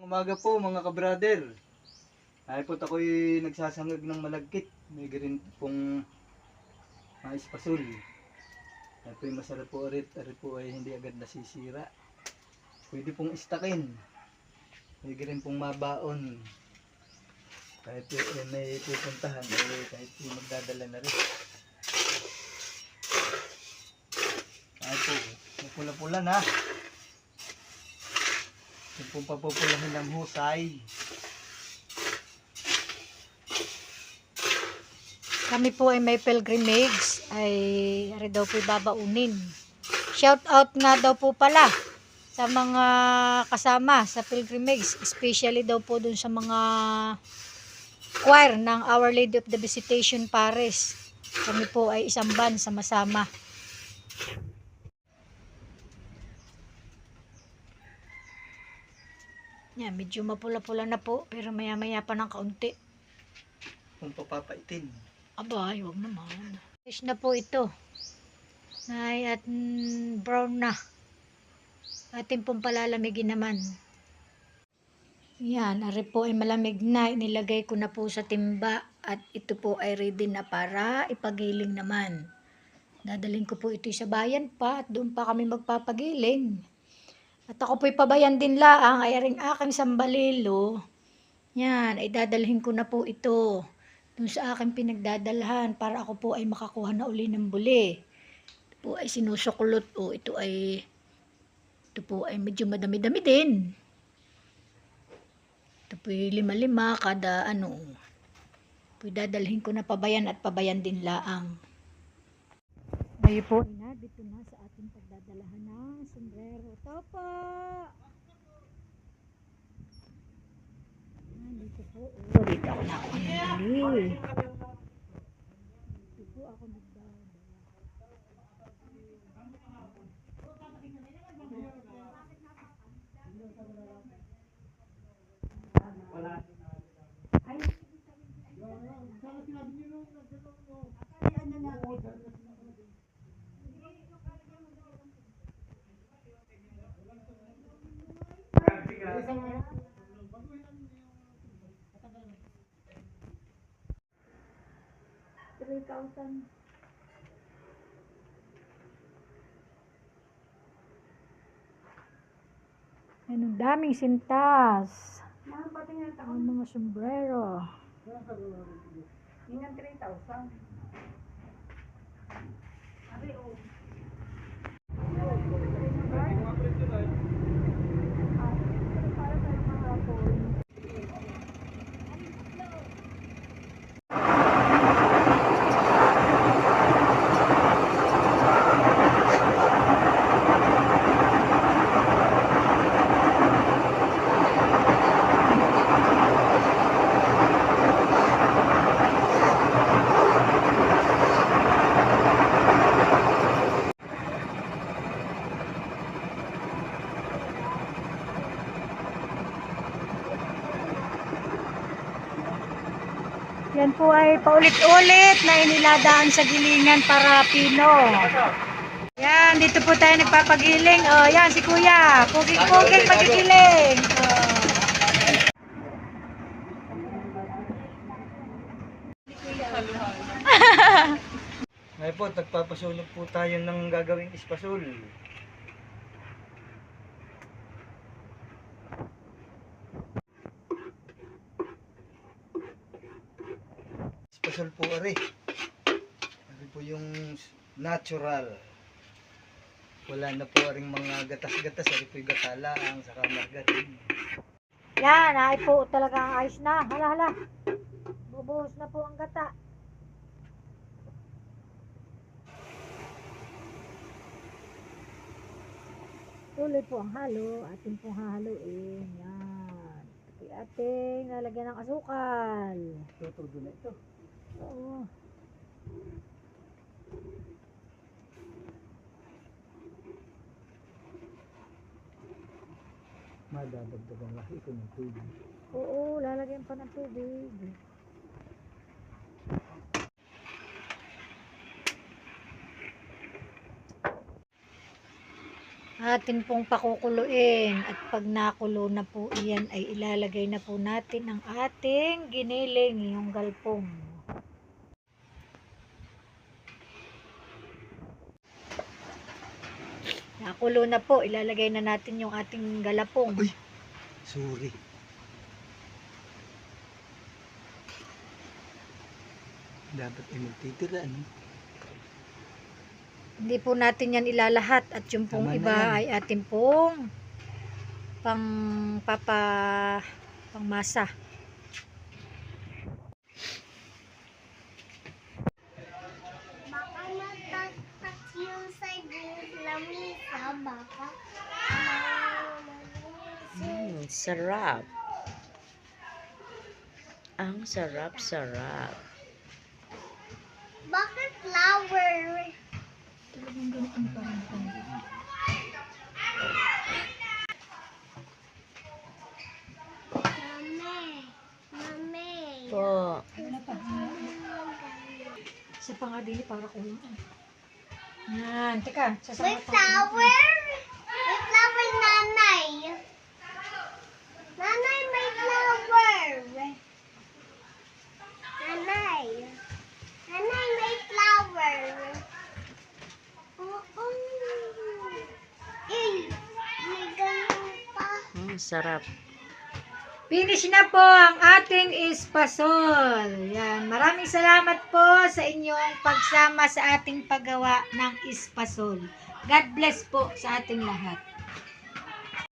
Umaga po mga ka-brother. Ay po ako'y nagsasangag ng malagkit. May garin pong mais pasul. Ay po masarap po ulit. Ari po ay hindi agad nasisira. Pwede pong istakin. May garin pong mabaon. Kahit po may pupuntahan. Kahit po magdadala na rin. Ay po, mapula-pula na. Yung pong papupulahin ng husay. Kami po ay may pilgrimage, ay ari daw po babaunin. Shout out nga daw po pala sa mga kasama sa pilgrimage, especially daw po dun sa mga choir ng Our Lady of the Visitation Paris. Kami po ay isang band sama-sama. Yan, medyo mapula-pula na po, pero maya-maya pa ng kaunti. Kung papapaitin. Aba, ay, huwag naman. Fresh na po ito. At brown na. Atin pong palalamigin naman. Yan, ari po ay malamig na. Inilagay ko na po sa timba. At ito po ay ready na para ipagiling naman. Dadalhin ko po ito sa bayan pa. At doon pa kami magpapagiling. At ako po'y pabayan din laang. Ay aring aking sambalilo. Yan, ay dadalhin ko na po ito dun sa aking pinagdadalhan para ako po ay makakuha na uli ng buli. Ito po ay sinusukulot. Ito po ay medyo madami-dami din. Ito po ay 5-5 kada ano. Po dadalhin ko na pabayan at pabayan din laang. Ngayon po ay dito na sa ating pagdadalahan ng sombrero. Ito po. Dito po. Dito ako na ako nabili. Dito po ako nagdadala. Ay, $3,000. Ang daming sintas. Ang mga sombrero. Ingat 3,000. Ari o. Yan po ay paulit-ulit na iniladaan sa gilingan para pino. Yan, dito po tayo nagpapagiling. Yan si Kuya. Puging-puging magigiling. Ngayon po, nagpapasunog po tayo ng gagawing ispasul. Ispasul po ari. Ari po yung natural. Wala na po aring mga gatas-gatas. Ari po yung gatalaang saka margarine. Yan, ay po talaga ang ayos na. Hala. Bubuhos na po ang gata. Tuloy po ang halo. Atin pong hahaluin. Yan. Ating lalagyan ng asukal. Tutudo na ito. Oo. Madadagdagan laki ko ng tubig. Oo, lalagyan pa ng tubig. atin pong pakukuluin. At pag nakulo na po iyan ay ilalagay na po natin ang ating giniling, yung galpong. Nakulo na po, ilalagay na natin yung ating galapong. Uy, sorry. Dapat ay magtitira, ano? Hindi po natin yan ilalahat at yung pong Tama na iba yan. ay atin pong pangmasa. Baka matatak yung sa lamisa, baka Sarap. Ang sarap-sarap. bakit flower? Mami, mami. Po. Isa pa nga din para kulang. Yan, teka. May Sasama flower? May flower, nanay. Nanay, may flower. Nanay. Nanay, may flower. Oo. May ganun pa. Sarap. Finish na po ang ating espasol. Yan. Maraming salamat po sa inyong pagsama sa ating paggawa ng espasol. God bless po sa ating lahat.